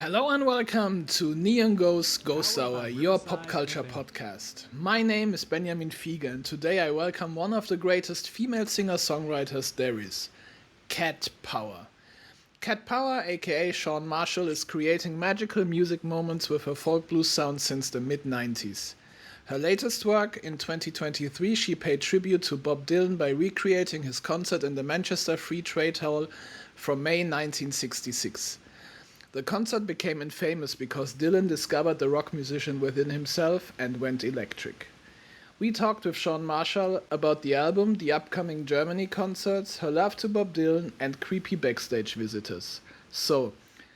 Hello and welcome to Neon Ghost Hour, your pop culture podcast. My name is Benjamin Fiege and today I welcome one of the greatest female singer-songwriters there is, Cat Power. Cat Power, aka Shawn Marshall, is creating magical music moments with her folk blues sound since the mid-90s. Her latest work, in 2023, she paid tribute to Bob Dylan by recreating his concert in the Manchester Free Trade Hall from May 1966. The concert became infamous because Dylan discovered the rock musician within himself and went electric. We talked with Shawn Marshall about the album, the upcoming Germany concerts, her love to Bob Dylan, and creepy backstage visitors. So,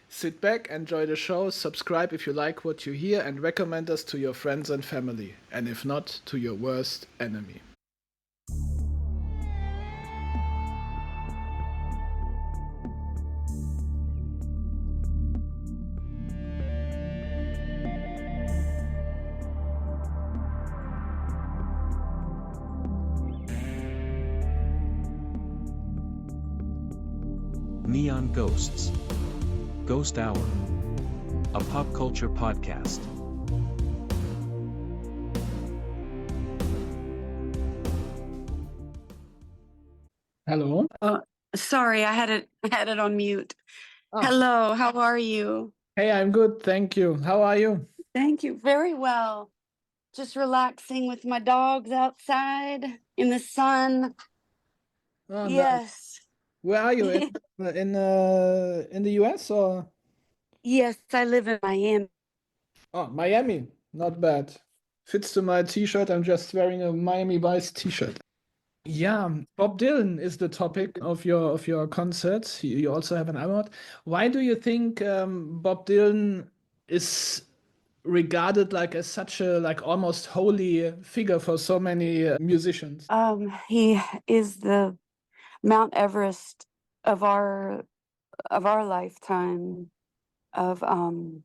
sit back, enjoy the show, subscribe if you like what you hear, and recommend us to your friends and family, and if not, to your worst enemy. Neon Ghosts. Ghost Hour. A pop culture podcast. Hello. Sorry, I had it on mute. Ah. Hello, how are you? Hey, I'm good, thank you. How are you? Thank you. Very well. Just relaxing with my dogs outside in the sun. Oh, nice. Yes. Where are you? In the US or? Yes, I live in Miami. Oh, Miami. Not bad. Fits to my t-shirt. I'm just wearing a Miami Vice t-shirt. Yeah, Bob Dylan is the topic of your concerts. You also have an album out. Why do you think Bob Dylan is regarded like as such a like almost holy figure for so many musicians? He is the Mount Everest of our lifetime, of the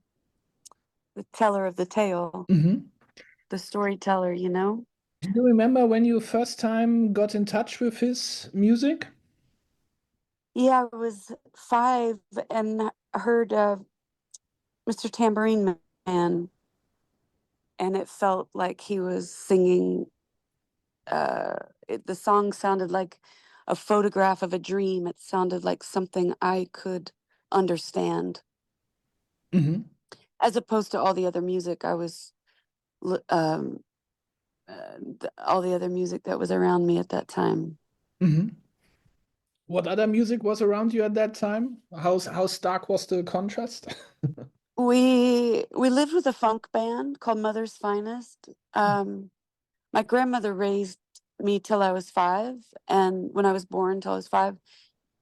teller of the tale, the storyteller, you know? Do you remember when you first time got in touch with his music? Yeah, I was 5 and heard Mr. Tambourine Man, and it felt like he was singing. The song sounded like a photograph of a dream. It sounded like something I could understand, as opposed to all the other music all the other music that was around me at that time. What other music was around you at that time? How stark was the contrast? We lived with a funk band called Mother's Finest. My grandmother raised me till I was 5, and when I was born till I was 5,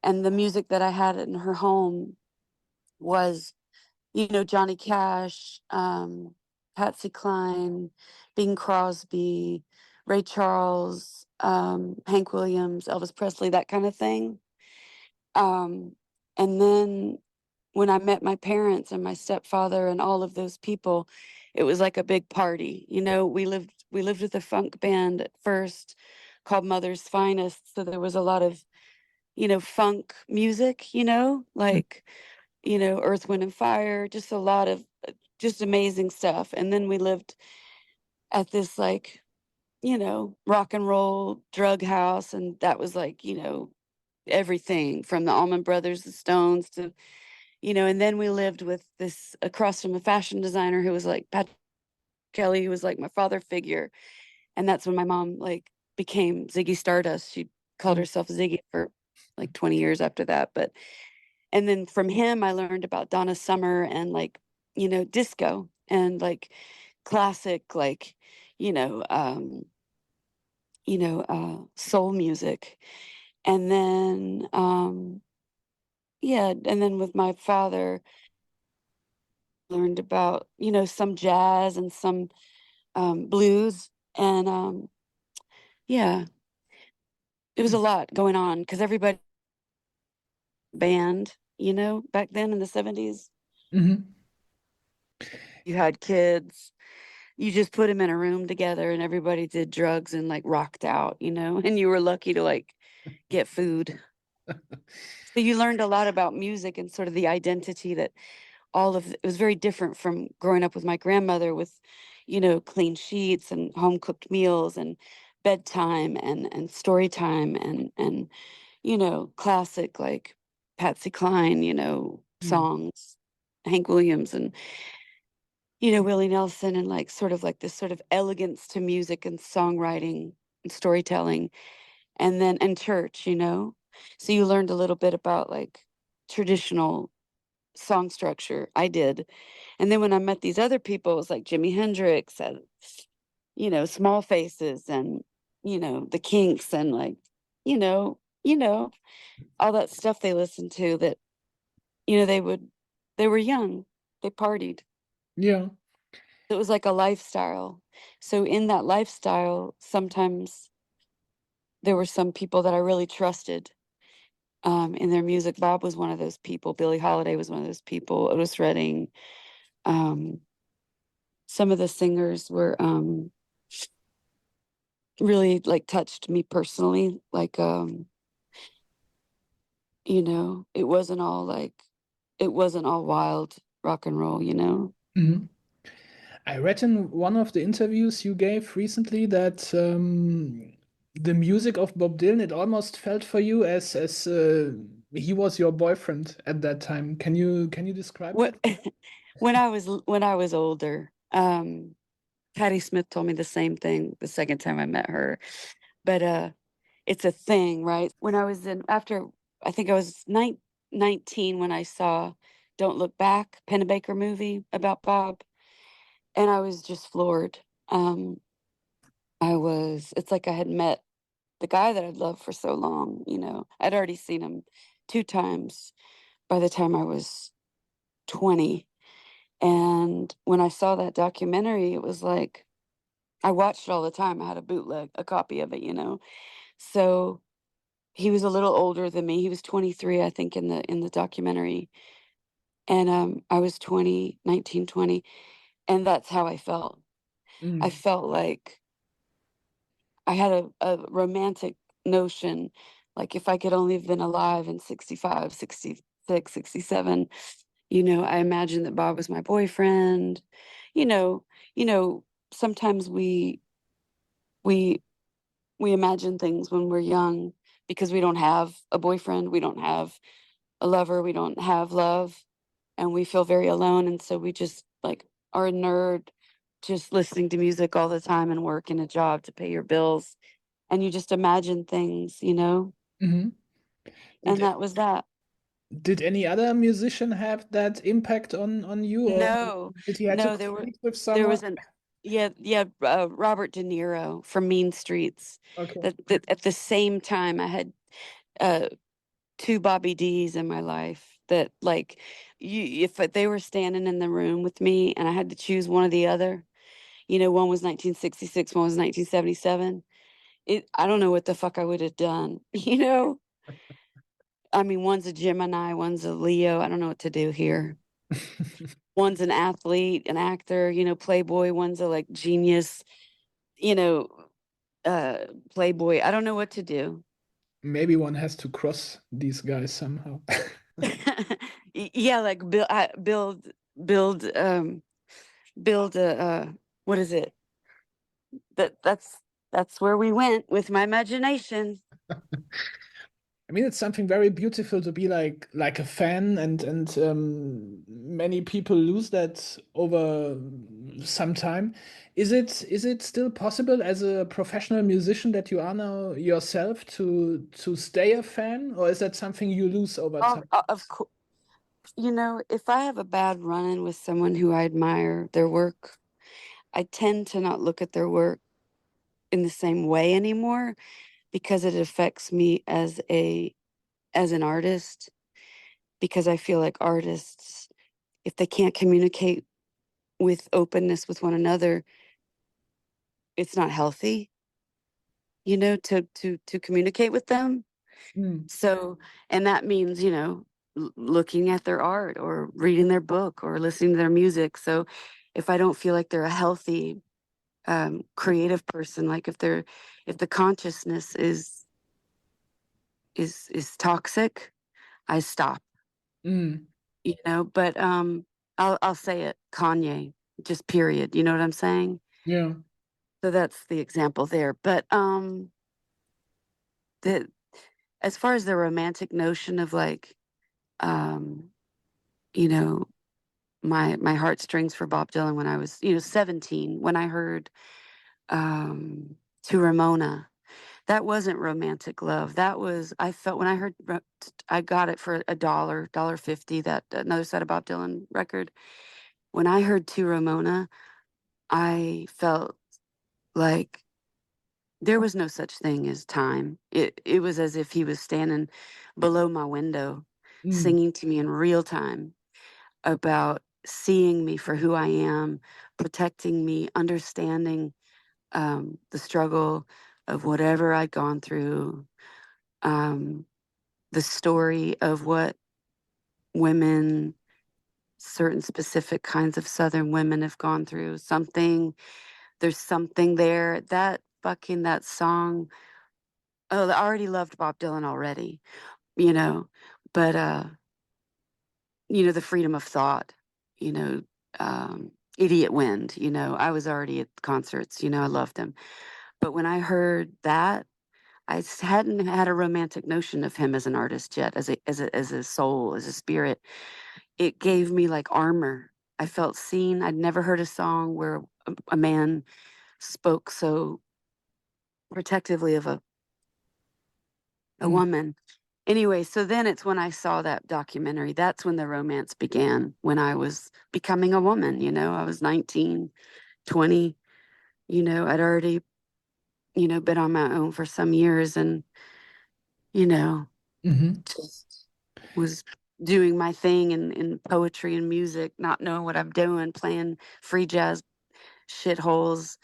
and the music that I had in her home was, Johnny Cash, Patsy Cline, Bing Crosby, Ray Charles, Hank Williams, Elvis Presley, that kind of thing. And then when I met my parents and my stepfather and all of those people, it was like a big party. We lived with a funk band at first called Mother's Finest. So there was a lot of, funk music, like, Earth, Wind and Fire, just a lot of just amazing stuff. And then we lived at this like, rock and roll drug house. And that was like, everything from the Allman Brothers, the Stones to, and then we lived with this across from a fashion designer who was like Pat Kelly, who was like my father figure. And that's when my mom like became Ziggy Stardust. She called herself Ziggy for like 20 years after that. And then from him, I learned about Donna Summer and like, disco and like classic, like, soul music. And then, and then with my father, learned about, some jazz and some blues. And it was a lot going on because everybody band, back then in the 70s. You had kids, you just put them in a room together and everybody did drugs and like rocked out, and you were lucky to like get food. So you learned a lot about music and sort of the identity that it was very different from growing up with my grandmother with, clean sheets and home cooked meals and bedtime and story time and classic like Patsy Cline, Mm. songs, Hank Williams and Willie Nelson, and like sort of like this sort of elegance to music and songwriting and storytelling, and church, so you learned a little bit about like traditional song structure. I did. And then when I met these other people, it was like Jimi Hendrix and, Small Faces and, the Kinks and like, all that stuff they listened to that, they were young, they partied. Yeah. It was like a lifestyle. So in that lifestyle, sometimes there were some people that I really trusted in their music. Bob was one of those people. Billie Holiday was one of those people. Otis Redding. Um, some of the singers were really like touched me personally. Like, it wasn't all wild rock and roll. Mhm. I read in one of the interviews you gave recently that the music of Bob Dylan, it almost felt for you as he was your boyfriend at that time. Can you describe What that? when I was older, Patti Smith told me the same thing the second time I met her. But it's a thing, right? When I was I think I was 19 when I saw Don't Look Back, Pennebaker movie about Bob, and I was just floored. Um, it's like I had met the guy that I'd loved for so long. I'd already seen him 2 times by the time I was 20. And when I saw that documentary, it was like I watched it all the time. I had a copy of it. So he was a little older than me. He was 23, I think, in the documentary. And I was 20, 19, 20. And that's how I felt. I Mm. felt like I had a romantic notion, like if I could only have been alive in 65, 66, 67. I imagined that Bob was my boyfriend. You know, sometimes we we imagine things when we're young because we don't have a boyfriend, we don't have a lover, we don't have love, and we feel very alone. And so we just like are a nerd, just listening to music all the time and working a job to pay your bills. And you just imagine things. Mhm. And Did that was that. did any other musician have that impact on you, or No, did he had to no, create with there someone? was an, yeah, Robert De Niro from Mean Streets. Okay. That at the same time I had uh, two Bobby D's in my life that like if they were standing in the room with me and I had to choose one or the other, one was 1966, one was 1977. I don't know what the fuck I would have done. I mean, one's a Gemini, one's a Leo. I don't know what to do here. One's an athlete, an actor, playboy. One's a like genius, you know, playboy. I don't know what to do. Maybe one has to cross these guys somehow. Yeah, like build a what is it? That's where we went with my imagination. I mean, it's something very beautiful to be like a fan, and many people lose that over some time. Is it still possible as a professional musician that you are now yourself to stay a fan, or is that something you lose over time? Of course, if I have a bad run-in with someone who I admire their work, I tend to not look at their work in the same way anymore because it affects me as an artist, because I feel like artists, if they can't communicate with openness with one another, it's not healthy, to communicate with them. Mm, So, and that means, looking at their art or reading their book or listening to their music. So if I don't feel like they're a healthy creative person, like if the consciousness is toxic, I stop. mm, But I'll say it, Kanye, just period. You know what I'm saying? Yeah. So that's the example there. But the as far as the romantic notion of like, um, you know, my heartstrings for Bob Dylan when I was, 17, when I heard To Ramona, that wasn't romantic love. That was, I felt when I heard, I got it for $1, 50, that another set of Bob Dylan record. When I heard To Ramona, I felt like there was no such thing as time. It was as if he was standing below my window, Mm. singing to me in real time about seeing me for who I am, protecting me, understanding the struggle of whatever I'd gone through, um, the story of what women, certain specific kinds of Southern women have gone through. There's something there. That song. Oh, I already loved Bob Dylan already, you know, but the freedom of thought, you know, Idiot Wind, I was already at concerts, I loved him. But when I heard that, hadn't had a romantic notion of him as an artist yet, as a soul, as a spirit. It gave me like armor. I felt seen. I'd never heard a song where a man spoke so protectively of a Mm. woman. Anyway, so then it's when I saw that documentary. That's when the romance began, when I was becoming a woman, I was 19, 20, I'd already, been on my own for some years and, you know, Hmm. just was doing my thing in poetry and music, not knowing what I'm doing, playing free jazz shitholes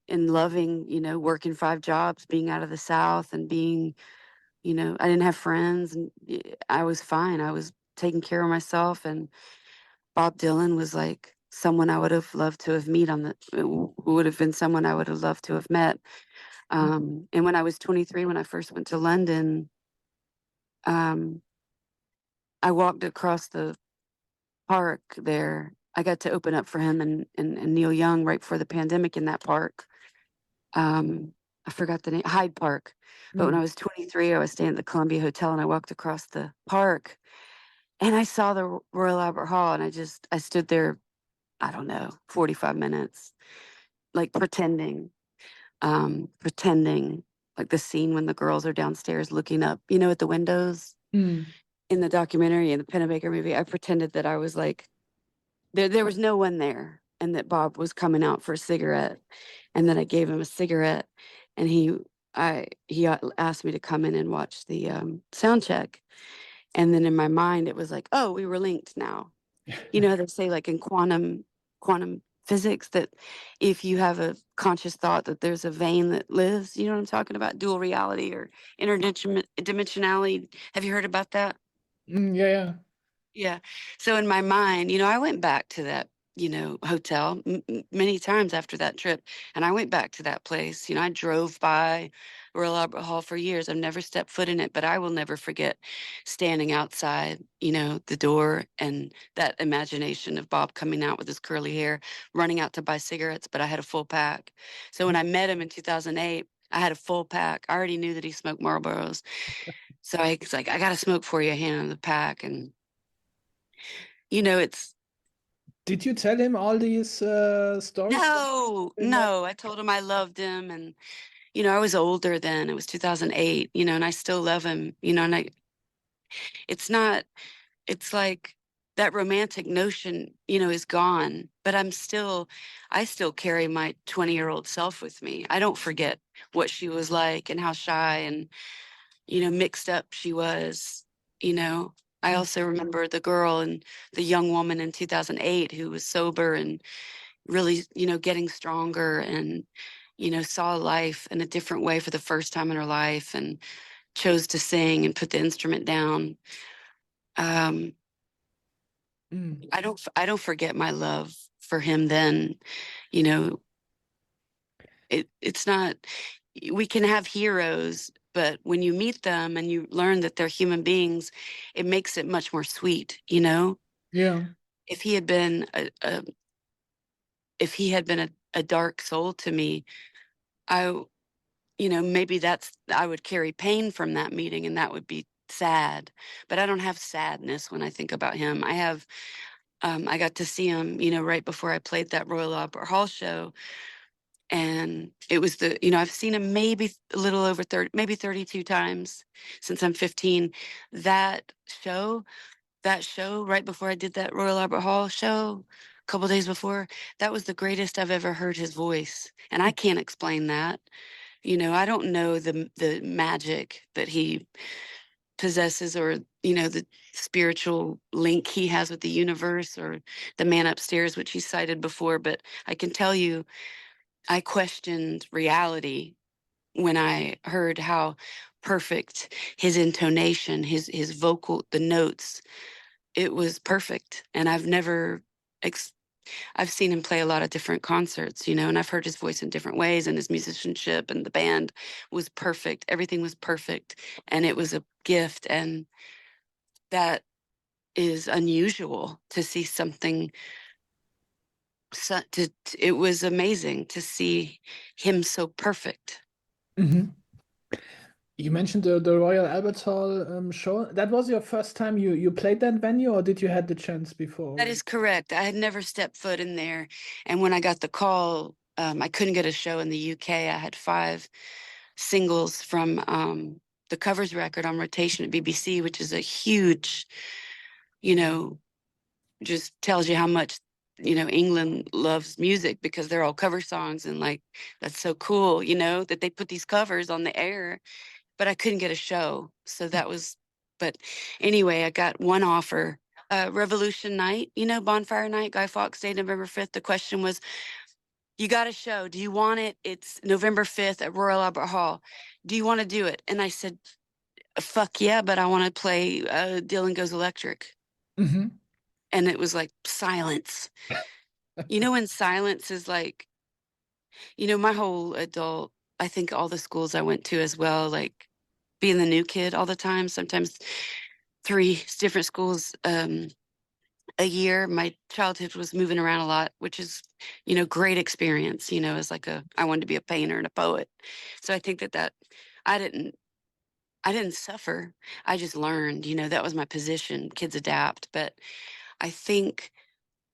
and loving, working 5 jobs, being out of the South and being, I didn't have friends and I was fine. I was taking care of myself. And Bob Dylan was like someone I would have loved to have would have been someone I would have loved to have met. And when I was 23, when I first went to London, um, I walked across the park there. I got to open up for him and Neil Young right before the pandemic in that park. Um, I forgot the name, Hyde Park. But when Mm. I was 23, I was staying at the Columbia Hotel and I walked across the park and I saw the Royal Albert Hall and I stood there, I don't know, 45 minutes, like pretending like the scene when the girls are downstairs looking up, at the windows Mm. in the documentary in the Pennebaker movie. I pretended that I was like, there was no one there and that Bob was coming out for a cigarette. And then I gave him a cigarette and he asked me to come in and watch the sound check. And then in my mind, it was like, oh, we were linked now. How they say like in quantum physics that if you have a conscious thought that there's a vein that lives, you know what I'm talking about? Dual reality or interdimensionality. Have you heard about that? Mm. Yeah, yeah. Yeah. So in my mind, I went back to that, hotel many times after that trip. And I went back to that place. I drove by Royal Albert Hall for years. I've never stepped foot in it, but I will never forget standing outside, the door and that imagination of Bob coming out with his curly hair, running out to buy cigarettes, but I had a full pack. So when I met him in 2008, I had a full pack. I already knew that he smoked Marlboros. So I was like, I got to smoke for you, hand him the pack. And it's Did you tell him all these stories no, in that? no. I told him I loved him, and I was older then. It was 2008, and I still love him, and it's not. It's like that romantic notion, is gone. But I still carry my 20-year-old self with me. I don't forget what she was like and how shy and mixed up she was. You know, I also remember the girl and the young woman in 2008 who was sober and really, getting stronger and, saw life in a different way for the first time in her life and chose to sing and put the instrument down. Um, Mm. I don't forget my love for him then, you know, it's not, we can have heroes, but when you meet them and you learn that they're human beings, it makes it much more sweet, Yeah. if he had been if he had been a dark soul to me, I, maybe I would carry pain from that meeting and that would be sad. But I don't have sadness when I think about him. I got to see him, right before I played that Royal Albert Hall show. And it was I've seen him maybe a little over 30, maybe 32 times since I'm 15. That show, right before I did that Royal Albert Hall show, a couple days before, that was the greatest I've ever heard his voice. And I can't explain that. I don't know the magic that he possesses, or the spiritual link he has with the universe, or the man upstairs, which he cited before. But I can tell you, I questioned reality when I heard how perfect his intonation, his vocal, the notes, it was perfect. And I've seen him play a lot of different concerts, and I've heard his voice in different ways, and his musicianship and the band was perfect. Everything was perfect, and it was a gift. And that is unusual to see something. It was amazing to see him so perfect. Hmm. You mentioned the Royal Albert Hall show. That was your first time you played that venue, or did you had the chance before? That is correct. I had never stepped foot in there. And when I got the call, I couldn't get a show in the UK. I had 5 singles from the covers record on rotation at BBC, which is a huge, you know, just tells you how much, England loves music, because they're all cover songs. And like, that's so cool, that they put these covers on the air. But I couldn't get a show. So but anyway, I got one offer. Revolution Night, Bonfire Night, Guy Fawkes Day, November 5th. The question was, you got a show. Do you want it? It's November 5th at Royal Albert Hall. Do you want to do it? And I said, fuck yeah, but I want to play Dylan Goes Electric. Hmm. And it was like silence. When silence is like, my whole I think all the schools I went to as well, like being the new kid all the time, sometimes 3 different schools a year. My childhood was moving around a lot, which is, great experience, as like I wanted to be a painter and a poet. So I think that I didn't, I didn't suffer. I just learned, that was my position. Kids adapt. But I think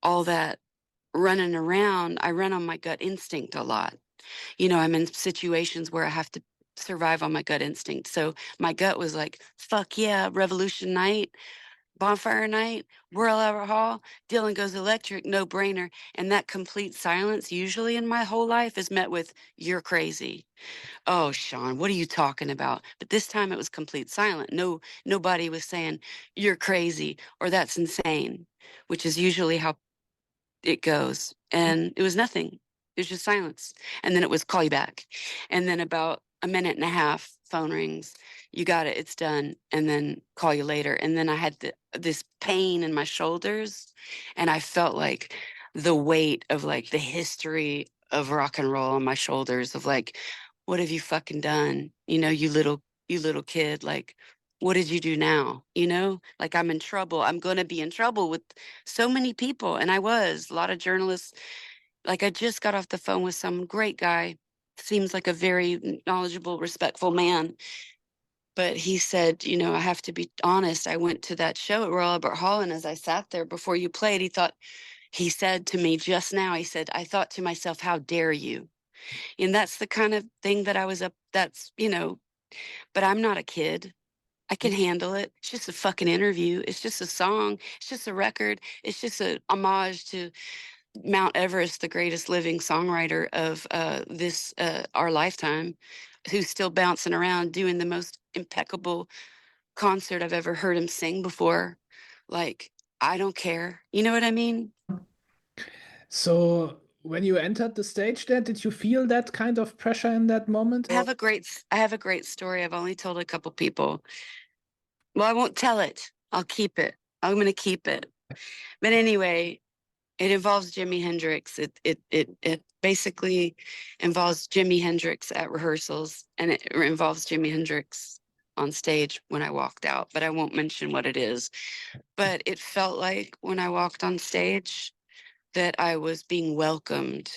all that running around, I run on my gut instinct a lot. I'm in situations where I have to survive on my gut instinct. So my gut was like, fuck yeah, Revolution Night, Bonfire Night, Royal Albert Hall, Dylan Goes Electric, no brainer. And that complete silence, usually in my whole life, is met with, you're crazy. Oh, Sean, what are you talking about? But this time it was complete silent. Nobody was saying, you're crazy or that's insane, which is usually how it goes. And it was nothing. It was just silence. And then it was call you back. And then about a minute and a half, phone rings. You got it. It's done. And then call you later. And then I had this pain in my shoulders. And I felt like the weight of like the history of rock and roll on my shoulders, of like, what have you fucking done? You little kid, like, what did you do now? Like, I'm in trouble. I'm going to be in trouble with so many people. And I was, a lot of journalists. Like, I just got off the phone with some great guy, seems like a very knowledgeable, respectful man. But he said, I have to be honest. I went to that show at Royal Albert Hall, and as I sat there before you played, he said to me just now, he said, I thought to myself, how dare you? And that's the kind of thing that I was but I'm not a kid. I can handle it. It's just a fucking interview. It's just a song. It's just a record. It's just a homage to Mount Everest, the greatest living songwriter of our lifetime, who's still bouncing around doing the most impeccable concert I've ever heard him sing before. Like, I don't care. You know what I mean? So when you entered the stage there, did you feel that kind of pressure in that moment? I have a great story. I've only told a couple people. Well, I won't tell it. I'll keep it. I'm going to keep it. But anyway, it involves Jimi Hendrix. It basically involves Jimi Hendrix at rehearsals, and it involves Jimi Hendrix on stage when I walked out, but I won't mention what it is. But it felt like when I walked on stage that I was being welcomed,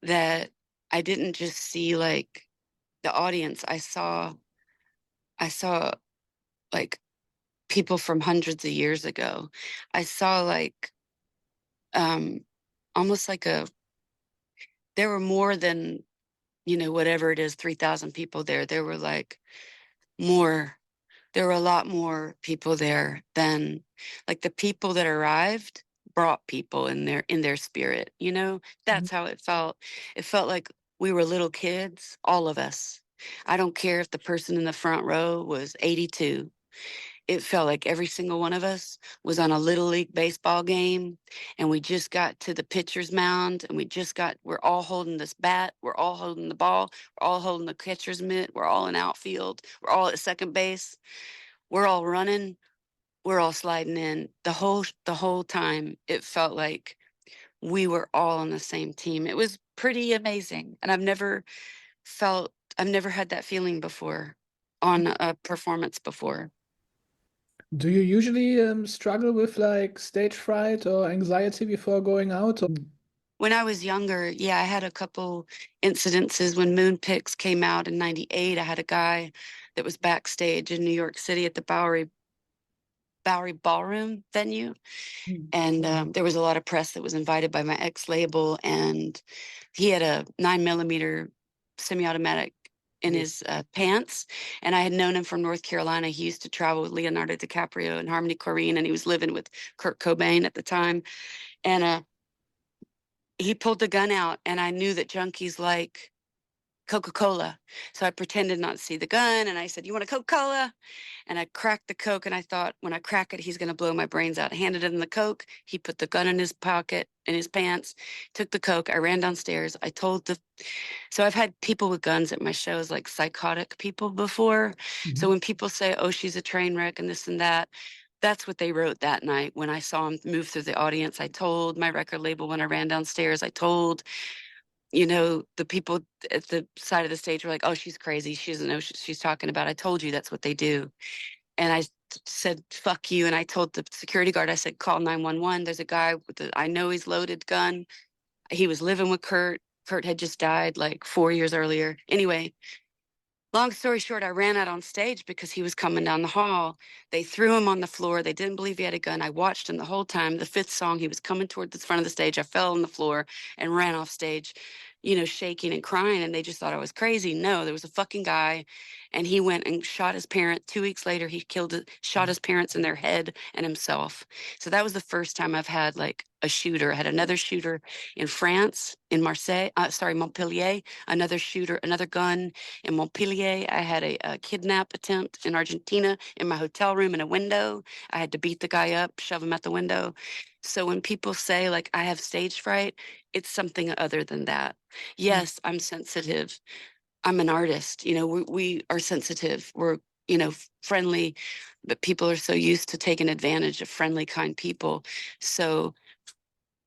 that I didn't just see like the audience. I saw like people from hundreds of years ago. I saw like um almost like there were more than, whatever it is, 3,000 people there. There were like more, there were a lot more people there than like the people that arrived brought people in their spirit, That's how it felt. It felt like we were little kids, all of us. I don't care if the person in the front row was 82. It felt like every single one of us was on a little league baseball game, and we just got to the pitcher's mound, and we're all holding this bat, we're all holding the ball, we're all holding the catcher's mitt, we're all in outfield, we're all at second base, we're all running, we're all sliding in. The whole time it felt like we were all on the same team. It was pretty amazing, and I've never had that feeling before on a performance before. Do you usually struggle with like stage fright or anxiety before going out? Or... When I was younger, yeah, I had a couple incidences when Moonpix came out in '98. I had a guy that was backstage in New York City at the Bowery Ballroom venue. And there was a lot of press that was invited by my ex-label, and he had a 9mm semi-automatic in his pants. And I had known him from North Carolina. He used to travel with Leonardo DiCaprio and Harmony Korine, and he was living with Kurt Cobain at the time. And he pulled the gun out, and I knew that Junkies like Coca-Cola. So I pretended not to see the gun, and I said, "You want a Coca-Cola?" And I cracked the Coke, and I thought, when I crack it, he's going to blow my brains out. I handed him the Coke. He put the gun in his pocket, in his pants, took the Coke. I ran downstairs. So I've had people with guns at my shows, like psychotic people before. So when people say, "Oh, she's a train wreck," and this and that, that's what they wrote that night. When I saw him move through the audience, I told my record label when I ran downstairs, I told, the people at the side of the stage were like, "Oh, she's crazy. She doesn't know what she's talking about." I told you that's what they do. And I said, "Fuck you." And I told the security guard, I said, "Call 911. There's a guy I know he's loaded gun." He was living with Kurt. Kurt had just died like 4 years earlier. Anyway, long story short, I ran out on stage because he was coming down the hall. They threw him on the floor. They didn't believe he had a gun. I watched him the whole time. The fifth song, he was coming toward the front of the stage. I fell on the floor and ran off stage, shaking and crying. And they just thought I was crazy. No, there was a fucking guy, and he went and shot his parent. 2 weeks later, he shot his parents in their head and himself. So that was the first time I've had like a shooter. I had another shooter in France, in Montpellier, another gun in Montpellier. I had a kidnap attempt in Argentina in my hotel room in a window. I had to beat the guy up, shove him out the window. So when people say like I have stage fright, it's something other than that. Yes, I'm sensitive. I'm an artist. We are sensitive. We're, friendly, but people are so used to taking advantage of friendly, kind people. So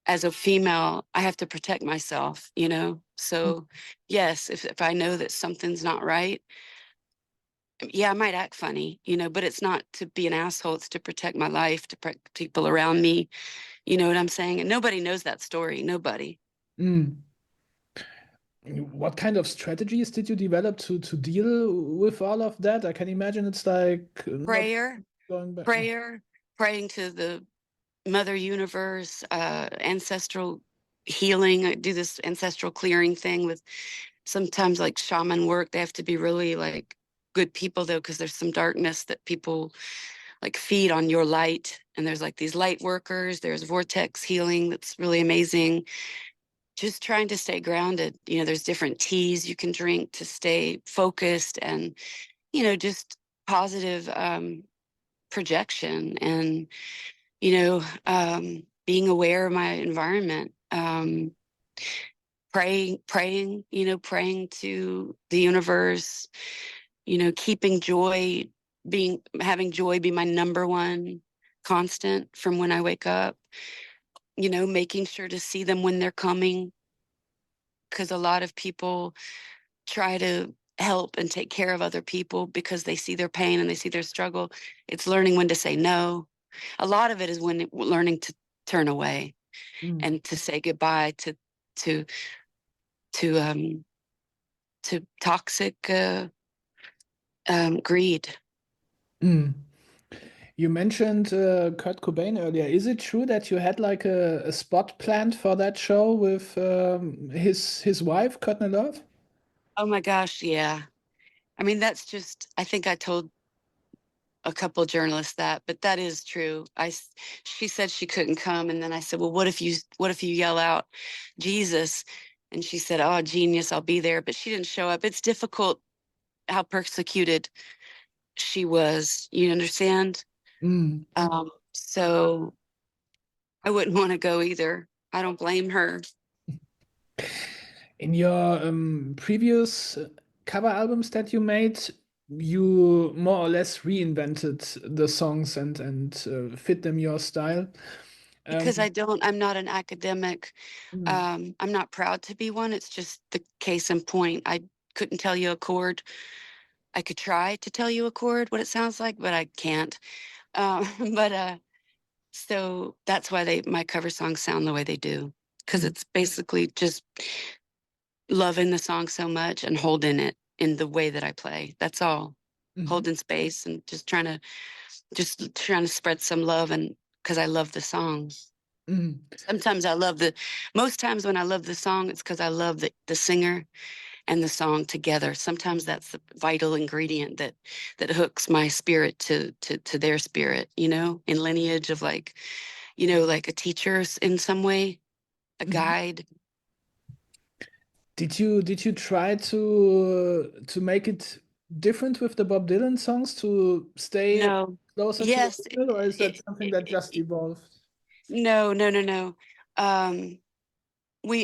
as a female, I have to protect myself. So yes, if I know that something's not right, yeah, I might act funny, but it's not to be an asshole. It's to protect my life, to protect people around me. You know what I'm saying? And nobody knows that story. Nobody. Mm. What kind of strategies did you develop to deal with all of that? I can imagine it's like not Prayer, going back. prayer, praying to the Mother Universe, ancestral healing. I do this ancestral clearing thing with sometimes like shaman work. They have to be really like good people though, because there's some darkness that people like feed on your light. And there's like these light workers, there's vortex healing that's really amazing. Just trying to stay grounded. There's different teas you can drink to stay focused, and, just positive projection, and, being aware of my environment. Praying to the universe, keeping joy, having joy be my number one constant from when I wake up, making sure to see them when they're coming. Because a lot of people try to help and take care of other people because they see their pain and they see their struggle. It's learning when to say no. A lot of it is learning to turn away and to say goodbye to to toxic greed. Mm. You mentioned Kurt Cobain earlier. Is it true that you had like a spot planned for that show with his wife, Courtney Love? Oh my gosh, yeah. I mean, that's just, I think I told a couple journalists that, but that is true. She said she couldn't come, and then I said, well, what if you yell out Jesus? And she said, oh, genius, I'll be there. But she didn't show up. It's difficult how persecuted she was. You understand? Mm. So I wouldn't want to go either. I don't blame her. In your previous cover albums that you made, you more or less reinvented the songs and fit them your style. Because Um, I'm not an academic. mm, I'm not proud to be one. It's just the case in point. I couldn't tell you a chord. I could try to tell you a chord, what it sounds like, but I can't. Um, but so that's why my cover songs sound the way they do, because mm, it's basically just loving the song so much and holding it in the way that I play. That's all. mhm, Holding space and just trying to spread some love, and because I love the song. mm, Sometimes most times when I love the song, it's because I love the singer and the song together. Sometimes that's the vital ingredient that hooks my spirit to their spirit, in lineage of like, like a teacher in some way, a mhm. guide. Did you try to make it different with the Bob Dylan songs to stay No. closer to the Yes. original, or is that It, something it, that it, just it, evolved? no, no, no, no. Um,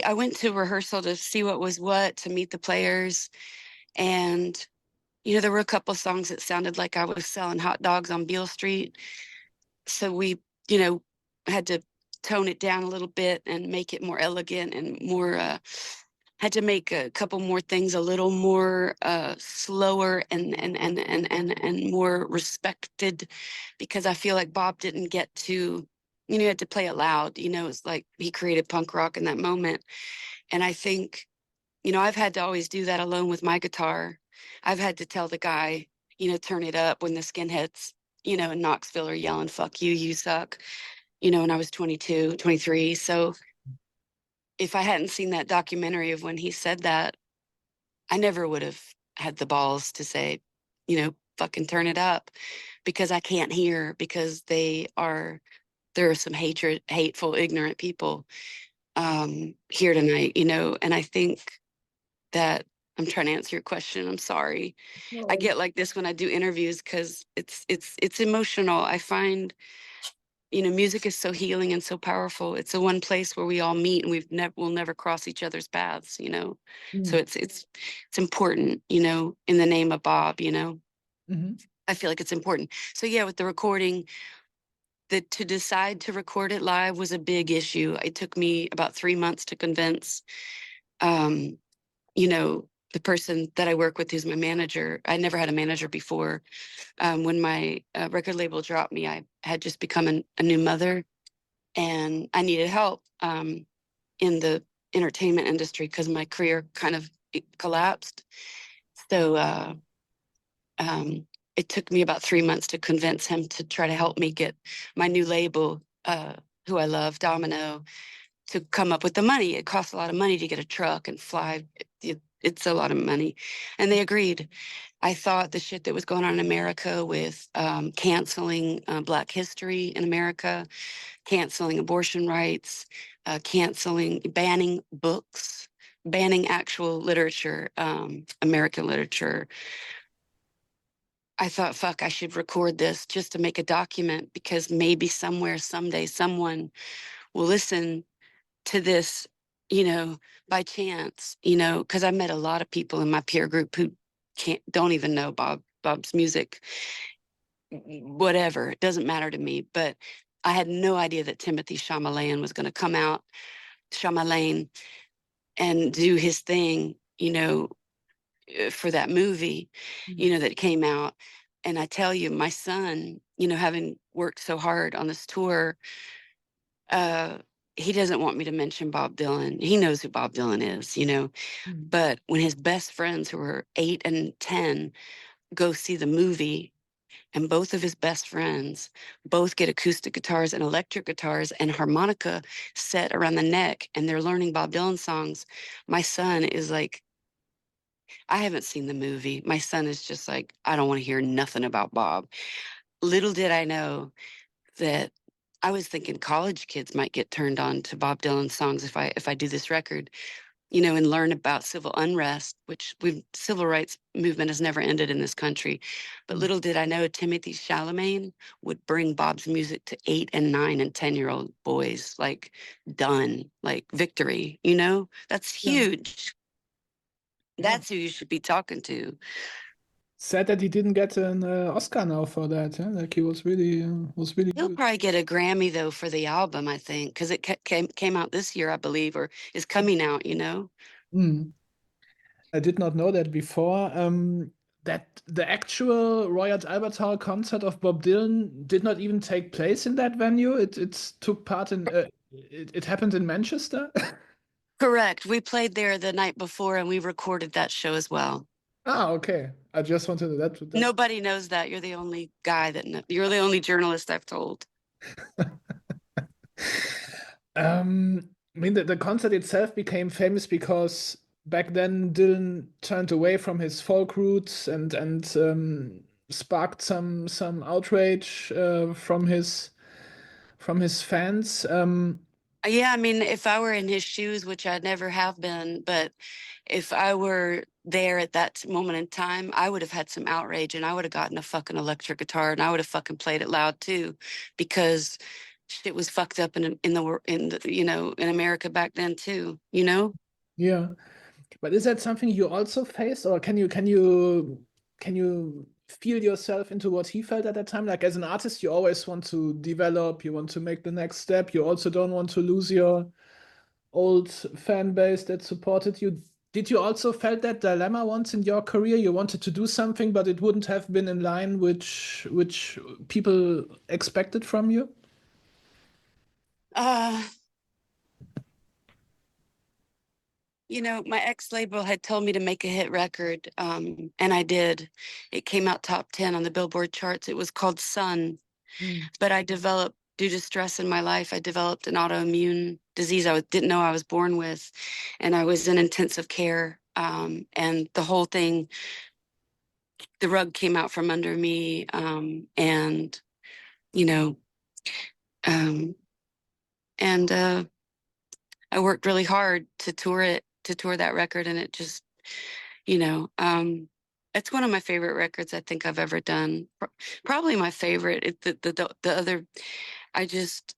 I went to rehearsal to see what was what, to meet the players, and there were a couple songs that sounded like I was selling hot dogs on Beale Street. So we, you know, had to tone it down a little bit and make it more elegant and more, had to make a couple more things a little more slower and more respected, because I feel like Bob didn't get to, he had to play it loud. It's like he created punk rock in that moment. And I think, I've had to always do that alone with my guitar. I've had to tell the guy, turn it up when the skinheads, in Knoxville are yelling, fuck you, you suck, when I was 22, 23. So if I hadn't seen that documentary of when he said that, I never would have had the balls to say, fucking turn it up, because I can't hear, because there are some hateful, ignorant people here tonight, and I think that I'm trying to answer your question. I'm sorry. I No. get like this when I do interviews because it's emotional. I find, music is so healing and so powerful. It's the one place where we all meet and we'll never cross each other's paths. So Mm, it's important, in the name of Bob. mhm, I feel like it's important. So yeah, with the recording, to decide to record it live was a big issue. It took me about 3 months to convince um, the person that I work with, who's my manager. I never had a manager before. When my record label dropped me, I had just become a new mother, and I needed help in the entertainment industry because my career kind of collapsed. So um, it took me about 3 months to convince him to try to help me get my new label, who I love, Domino, to come up with the money. It costs a lot of money to get a truck and fly. It's a lot of money. And they agreed. I thought the shit that was going on in America with canceling Black history in America, canceling abortion rights, banning books, banning actual literature, American literature. I thought, fuck, I should record this just to make a document, because maybe somewhere, someday, someone will listen to this, by chance, because I met a lot of people in my peer group who don't even know Bob's music, whatever. It doesn't matter to me. But I had no idea that Timothy Chalamet was going to come out, Chalamet, and do his thing, for that movie, that came out. And I tell you, my son, having worked so hard on this tour, he doesn't want me to mention Bob Dylan. He knows who Bob Dylan is. But when his best friends, who were 8 and 10, go see the movie, and both of his best friends both get acoustic guitars and electric guitars and harmonica set around the neck, and they're learning Bob Dylan songs, my son is like, I haven't seen the movie. My son is just like, I don't want to hear nothing about Bob. Little did I know that I was thinking college kids might get turned on to Bob Dylan songs if I do this record, and learn about civil unrest, which civil rights movement has never ended in this country. But little did I know Timothy Chalamet would bring Bob's music to 8 and 9 and 10-year-old boys, like done, like victory, That's Yeah. huge. Yeah. That's who you should be talking to. Sad that he didn't get an Oscar now for that. Yeah? Like he was really He'll good. probably get a Grammy though for the album, I think, because it came out this year, I believe, or is coming out. Mm. I did not know that before. That the actual Royal Albert Hall concert of Bob Dylan did not even take place in that venue. It took part in. It happened in Manchester. Correct. We played there the night before, and we recorded that show as well. Ah, okay. I just wanted to that. Nobody knows that. You're the only guy you're the only journalist I've told. I mean, the concert itself became famous because back then Dylan turned away from his folk roots and sparked some outrage from his fans. Yeah, I mean, if I were in his shoes, which I never have been, but if I were there at that moment in time, I would have had some outrage, and I would have gotten a fucking electric guitar, and I would have fucking played it loud too, because shit was fucked up in America back then too. Yeah, but is that something you also faced, or can you feel yourself into what he felt at that time? Like as an artist, you always want to develop, you want to make the next step. You also don't want to lose your old fan base that supported you. Did you also felt that dilemma once in your career? You wanted to do something, but it wouldn't have been in line which people expected from you? Uh, my ex-label had told me to make a hit record, and I did. It came out top 10 on the Billboard charts. It was called Sun, Mm. but due to stress in my life, I developed an autoimmune disease didn't know I was born with, and I was in intensive care. And the whole thing, the rug came out from under me, and you know, um, and I worked really hard to tour that record, and it just, you know, it's one of my favorite records I think I've ever done. Probably my favorite. The other, I just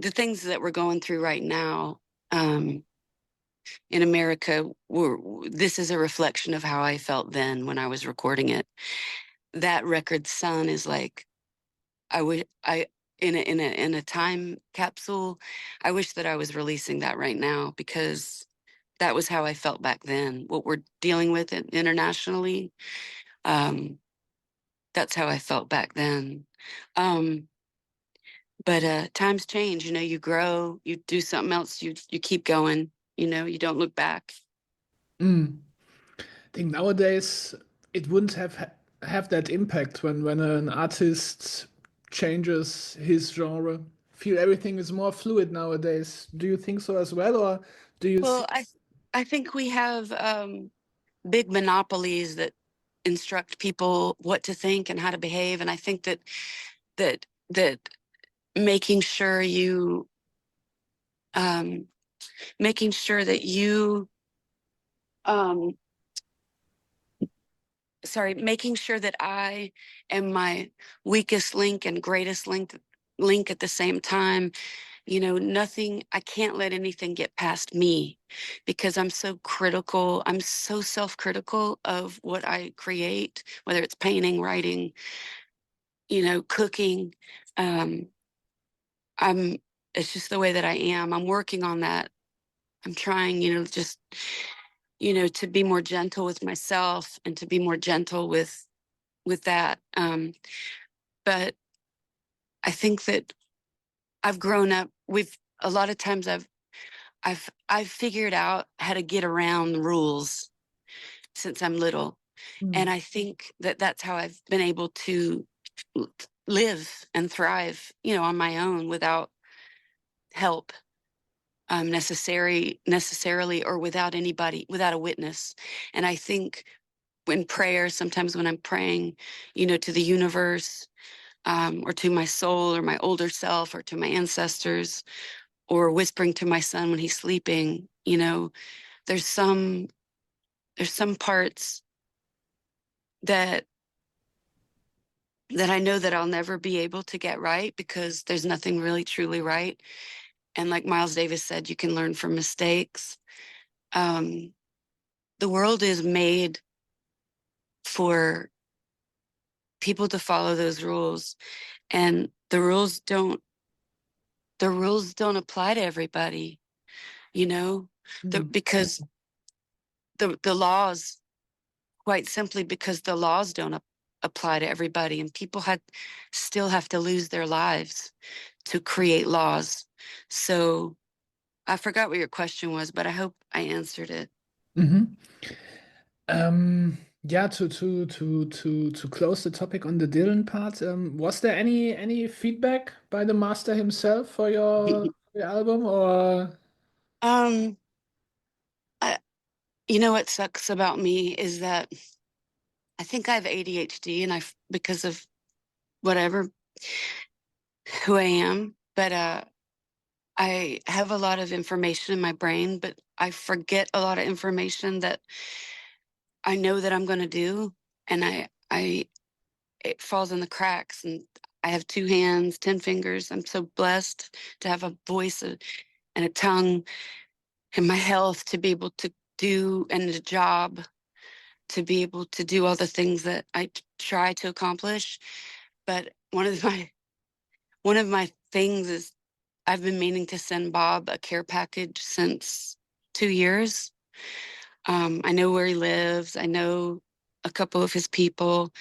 the things that we're going through right now, in America, this is a reflection of how I felt then when I was recording it. That record, Sun, is like, I wish I in a time capsule. I wish that I was releasing that right now, because that was how I felt back then. What we're dealing with internationally, um, that's how I felt back then. Um, but times change. You grow, you do something else, you keep going. You don't look back. Mm. I think nowadays it wouldn't have that impact when an artist changes his genre. Feel everything is more fluid nowadays. Do you think so as well, or do you see? Well, I think we have big monopolies that instruct people what to think and how to behave, and I think that making sure you um, making sure that you um, making sure that I am my weakest link and greatest link at the same time. Nothing, I can't let anything get past me, because I'm so critical. I'm so self-critical of what I create, whether it's painting, writing, cooking. Um, I'm, it's just the way that I am. I'm working on that. I'm trying, just to be more gentle with myself and to be more gentle with that. But I think that I've grown up. A lot of times I've figured out how to get around the rules since I'm little. And I think that that's how I've been able to live and thrive, on my own without help, necessarily, or without a witness. And I think in prayer, sometimes when I'm praying, to the universe, or to my soul or my older self or to my ancestors, or whispering to my son when he's sleeping, there's some parts that I know that I'll never be able to get right, because there's nothing really truly right. And like Miles Davis said, you can learn from mistakes. The world is made for people to follow those rules, and the rules don't apply to everybody, because the laws, quite simply because the laws don't apply to everybody, and people still have to lose their lives to create laws. So I forgot what your question was, but I hope I answered it. Mm-hmm. Yeah, to close the topic on the Dylan part, was there any feedback by the master himself for your album, or? Um, I, what sucks about me is that I think I have ADHD, and because of whatever, who I am, but I have a lot of information in my brain, but I forget a lot of information that I know that I'm going to do, and it falls in the cracks. And I have 2 hands, 10 fingers. I'm so blessed to have a voice and a tongue, and my health to be able to do, and a job to be able to do all the things that I try to accomplish. But one of my things is I've been meaning to send Bob a care package since 2 years. I know where he lives. I know a couple of his people.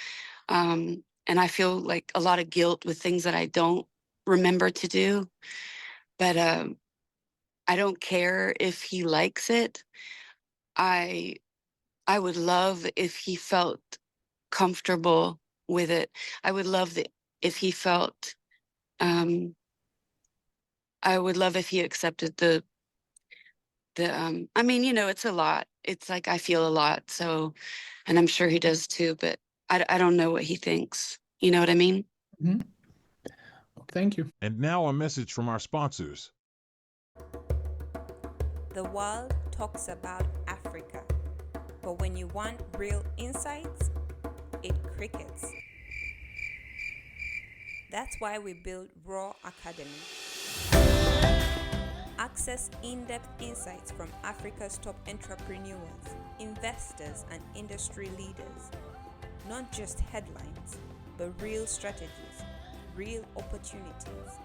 And I feel like a lot of guilt with things that I don't remember to do. But I don't care if he likes it. I would love if he felt comfortable with it. I would love if he felt, I would love if he accepted I mean, it's a lot. It's like I feel a lot. So, and I'm sure he does too, but I don't know what he thinks. You know what I mean? Mhm. Thank you. And now a message from our sponsors. The world talks about Africa, but when you want real insights, it crickets. That's why we built Raw Academy. Access in-depth insights from Africa's top entrepreneurs, investors, and industry leaders. Not just headlines, but real strategies, real opportunities.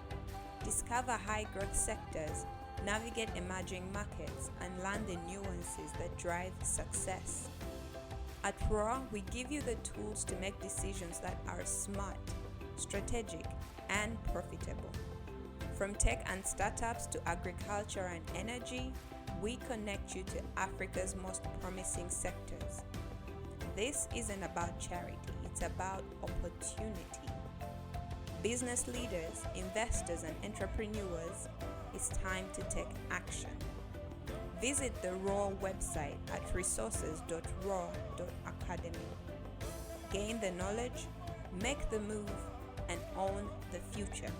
Discover high-growth sectors, navigate emerging markets, and learn the nuances that drive success. At Raw, we give you the tools to make decisions that are smart, strategic, and profitable. From tech and startups to agriculture and energy, we connect you to Africa's most promising sectors. This isn't about charity, it's about opportunity. Business leaders, investors, and entrepreneurs, it's time to take action. Visit the Raw website at resources.raw.academy. Gain the knowledge, make the move, and own the future.